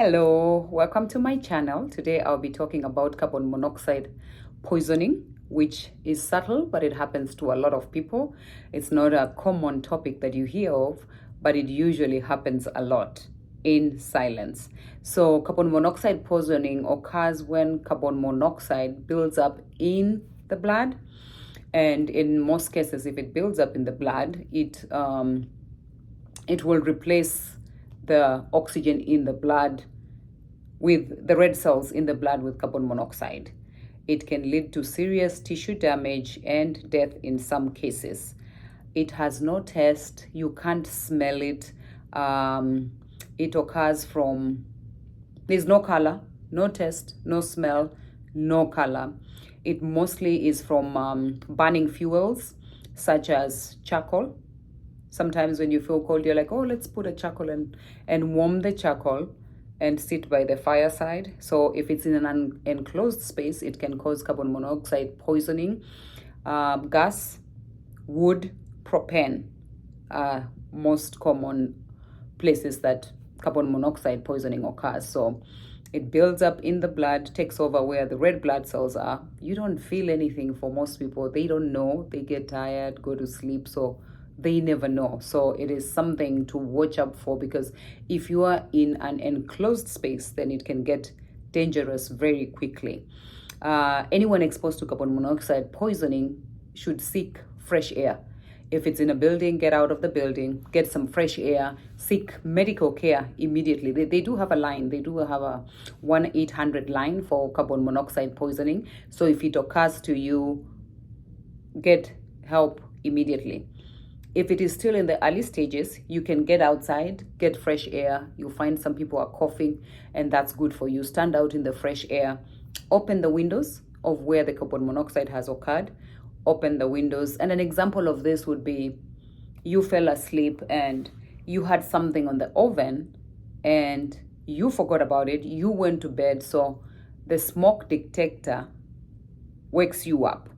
Hello, welcome to my channel. Today I'll be talking about carbon monoxide poisoning, which is subtle, but it happens to a lot of people. It's not a common topic that you hear of, but it usually happens a lot in silence. So carbon monoxide poisoning occurs when carbon monoxide builds up in the blood. And in most cases, if it builds up in the blood, it will replace the oxygen in the blood with the red cells in the blood with carbon monoxide. It can lead to serious tissue damage and death in some cases. It has no taste, you can't smell it. It occurs from, there's no color, no taste, no smell, no color. It mostly is from burning fuels such as charcoal. Sometimes when you feel cold, you're like, oh, let's put a charcoal and warm the charcoal and sit by the fireside. So if it's in an enclosed space, it can cause carbon monoxide poisoning. Gas, wood, propane are most common places that carbon monoxide poisoning occurs. So it builds up in the blood, takes over where the red blood cells are. You don't feel anything for most people. They don't know. They get tired, go to sleep. So they never know. So it is something to watch out for, because if you are in an enclosed space, then it can get dangerous very quickly. Anyone exposed to carbon monoxide poisoning should seek fresh air. If it's in a building, get out of the building, get some fresh air, seek medical care immediately. They do have a line. They do have a 1-800 line for carbon monoxide poisoning. So if it occurs to you, get help immediately. If it is still in the early stages, you can get outside, get fresh air. You'll find some people are coughing, and that's good for you. Stand out in the fresh air. Open the windows of where the carbon monoxide has occurred. Open the windows. And an example of this would be you fell asleep and you had something on the oven and you forgot about it. You went to bed. So the smoke detector wakes you up.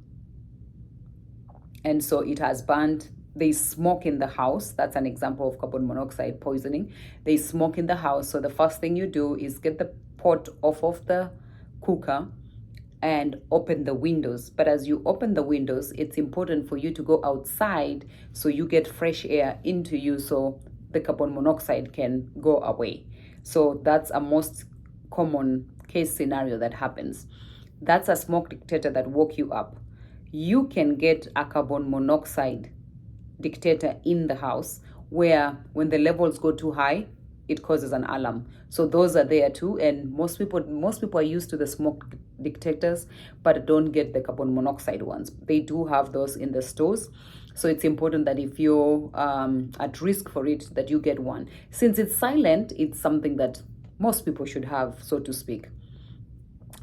And so it has burned. There's smoke in the house. That's an example of carbon monoxide poisoning. There's smoke in the house. So the first thing you do is get the pot off of the cooker and open the windows. But as you open the windows, it's important for you to go outside so you get fresh air into you so the carbon monoxide can go away. So that's a most common case scenario that happens. That's a smoke detector that woke you up. You can get a carbon monoxide detector in the house where when the levels go too high, it causes an alarm. So those are there too, and most people are used to the smoke detectors but don't get the carbon monoxide ones. They do have those in the stores. So it's important that if you're at risk for it, that you get one. Since it's silent, it's something that most people should have, so to speak.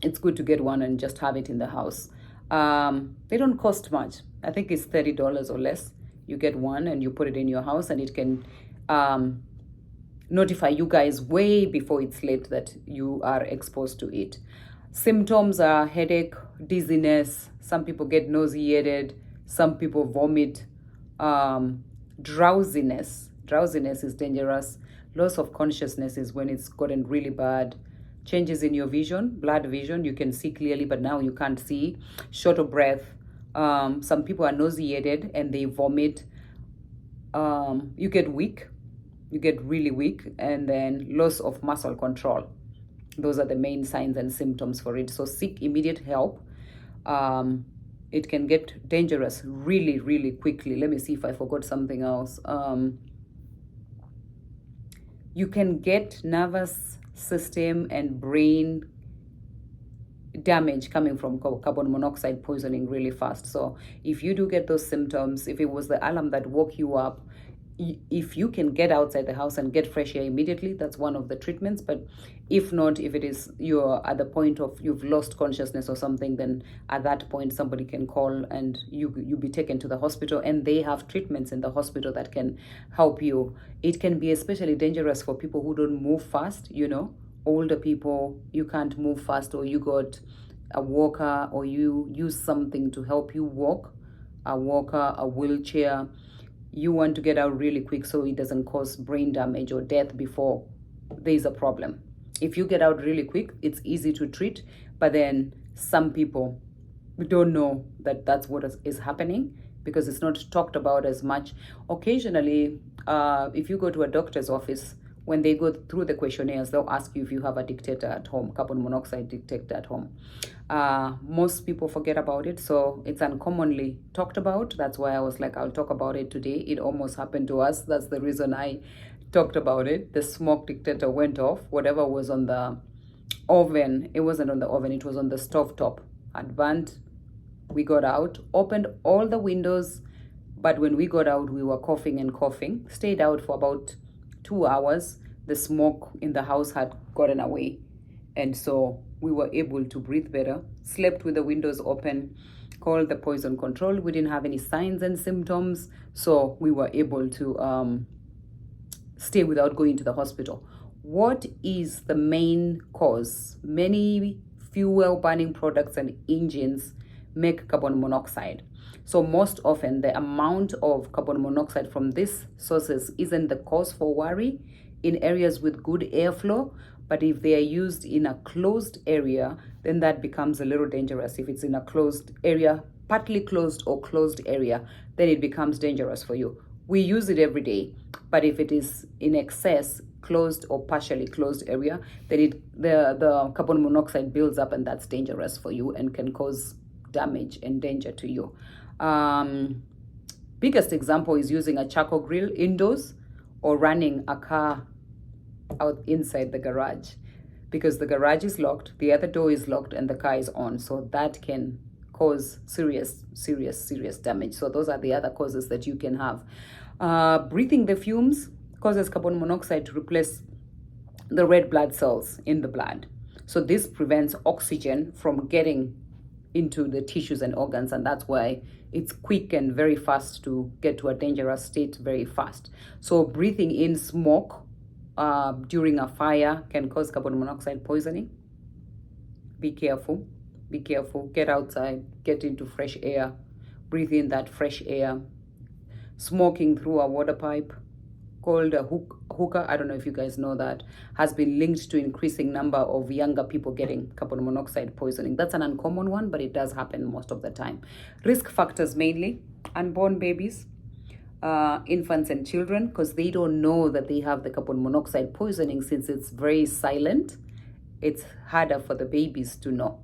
It's good to get one and just have it in the house. They don't cost much. I think it's $30 or less. You get one and you put it in your house, and it can notify you guys way before it's late that you are exposed to it. Symptoms are headache, dizziness. Some people get nauseated. Some people vomit. Drowsiness. Drowsiness is dangerous. Loss of consciousness is when it's gotten really bad. Changes in your vision, blood vision. You can see clearly, but now you can't see. Short of breath. Some people are nauseated and they vomit. You get weak. You get really weak, and then loss of muscle control. Those are the main signs and symptoms for it. So seek immediate help. It can get dangerous really, really quickly. Let me see if I forgot something else. You can get nervous system and brain damage coming from carbon monoxide poisoning really fast. So if you do get those symptoms, if it was the alarm that woke you up, if you can get outside the house and get fresh air immediately, that's one of the treatments. But if not, if it is you're at the point of you've lost consciousness or something, then at that point somebody can call and you be taken to the hospital, and they have treatments in the hospital that can help you. It can be especially dangerous for people who don't move fast, older people. You can't move fast, or you got a walker, or you use something to help you walk, a walker, a wheelchair. You want to get out really quick so it doesn't cause brain damage or death before there's a problem. If you get out really quick, it's easy to treat, but then some people don't know that that's what is happening because it's not talked about as much. Occasionally, if you go to a doctor's office, when they go through the questionnaires, they'll ask you if you have a detector at home, carbon monoxide detector at home. Most people forget about it, so it's uncommonly talked about. That's why I was like, I'll talk about it today. It almost happened to us. That's the reason I talked about it. The smoke detector went off. Whatever was on the oven, it wasn't on the oven, it was on the stove top, had burnt. We got out, opened all the windows, but when we got out, we were coughing and coughing. Stayed out for about 2 hours. The smoke in the house had gotten away, and so we were able to breathe better. Slept with the windows open, called the poison control. We didn't have any signs and symptoms, so we were able to stay without going to the hospital. What is the main cause? Many fuel burning products and engines make carbon monoxide. So most often the amount of carbon monoxide from these sources isn't the cause for worry in areas with good airflow, but if they are used in a closed area, then that becomes a little dangerous. If it's in a closed area, partly closed or closed area, then it becomes dangerous for you. We use it every day, but if it is in excess, closed or partially closed area, then the carbon monoxide builds up, and that's dangerous for you and can cause damage and danger to you. Biggest example is using a charcoal grill indoors or running a car out inside the garage, because the garage is locked, the other door is locked, and the car is on. So that can cause serious damage. So those are the other causes that you can have. Breathing the fumes causes carbon monoxide to replace the red blood cells in the blood. So this prevents oxygen from getting into the tissues and organs, and that's why it's quick and very fast to get to a dangerous state very fast. So breathing in smoke during a fire can cause carbon monoxide poisoning. Be careful. Get outside, get into fresh air, breathe in that fresh air. Smoking through a water pipe called a hookah, I don't know if you guys know that, has been linked to increasing number of younger people getting carbon monoxide poisoning. That's an uncommon one, but it does happen most of the time. Risk factors mainly unborn babies, infants and children, because they don't know that they have the carbon monoxide poisoning. Since it's very silent, it's harder for the babies to know.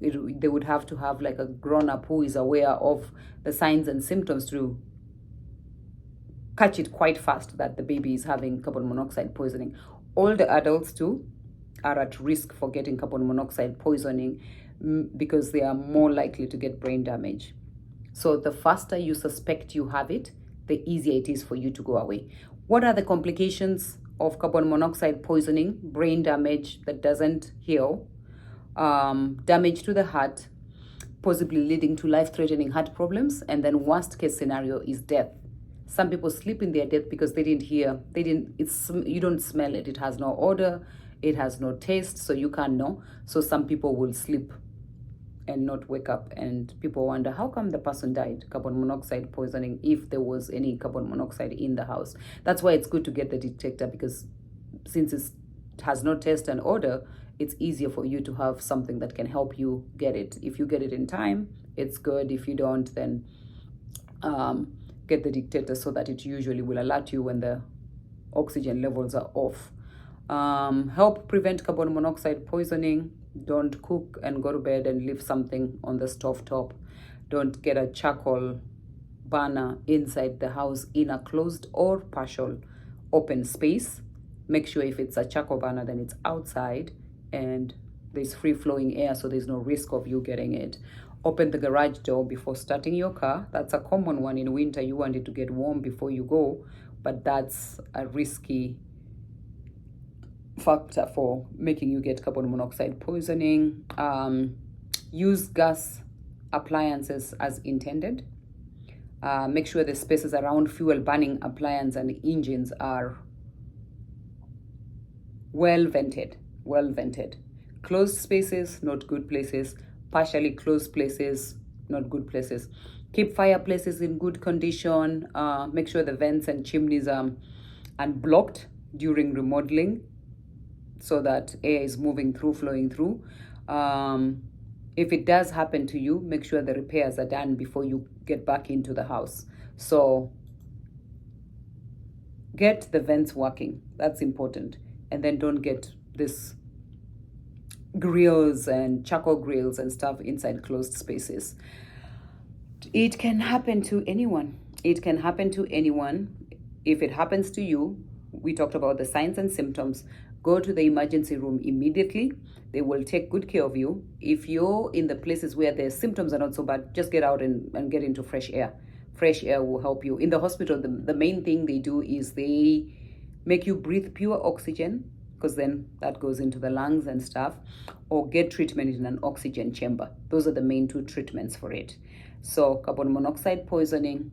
They would have to have like a grown-up who is aware of the signs and symptoms to catch it quite fast that the baby is having carbon monoxide poisoning. Older adults too are at risk for getting carbon monoxide poisoning because they are more likely to get brain damage. So the faster you suspect you have it, the easier it is for you to go away. What are the complications of carbon monoxide poisoning? Brain damage that doesn't heal, damage to the heart, possibly leading to life-threatening heart problems, and then worst case scenario is death. Some people sleep in their death because you don't smell it. It has no odor, it has no taste, so you can't know. So some people will sleep and not wake up, and people wonder how come the person died, carbon monoxide poisoning, if there was any carbon monoxide in the house. That's why it's good to get the detector, because since it has no taste and odor, it's easier for you to have something that can help you get it. If you get it in time, it's good. If you don't, then get the detector so that it usually will alert you when the oxygen levels are off. Help prevent carbon monoxide poisoning. Don't cook and go to bed and leave something on the stove top. Don't get a charcoal burner inside the house in a closed or partial open space. Make sure if it's a charcoal burner, then it's outside and there's free flowing air, so there's no risk of you getting it. Open the garage door before starting your car. That's a common one in winter. You want it to get warm before you go, but that's a risky factor for making you get carbon monoxide poisoning. Use gas appliances as intended. Make sure the spaces around fuel burning appliance and engines are well vented. Closed spaces, not good places. Partially closed places, not good places. Keep fireplaces in good condition. Make sure the vents and chimneys are unblocked during remodeling. so that air is moving through, flowing through. If it does happen to you, make sure the repairs are done before you get back into the house. So get the vents working. That's important. And then don't get this grills and charcoal grills and stuff inside closed spaces. It can happen to anyone. It can happen to anyone. If it happens to you, we talked about the signs and symptoms. Go to the emergency room immediately. They will take good care of you. If you're in the places where the symptoms are not so bad, just get out and get into fresh air. Fresh air will help you. In the hospital, the main thing they do is they make you breathe pure oxygen, because then that goes into the lungs and stuff, or get treatment in an oxygen chamber. Those are the main two treatments for it. So carbon monoxide poisoning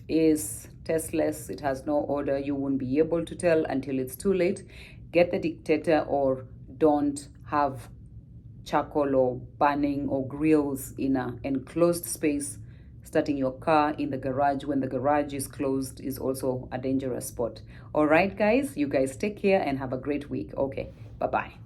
is tasteless. It has no odor. You won't be able to tell until it's too late. Get the dictator, or don't have charcoal or burning or grills in an enclosed space. Starting your car in the garage when the garage is closed is also a dangerous spot. All right, guys, you guys take care and have a great week. Okay, bye-bye.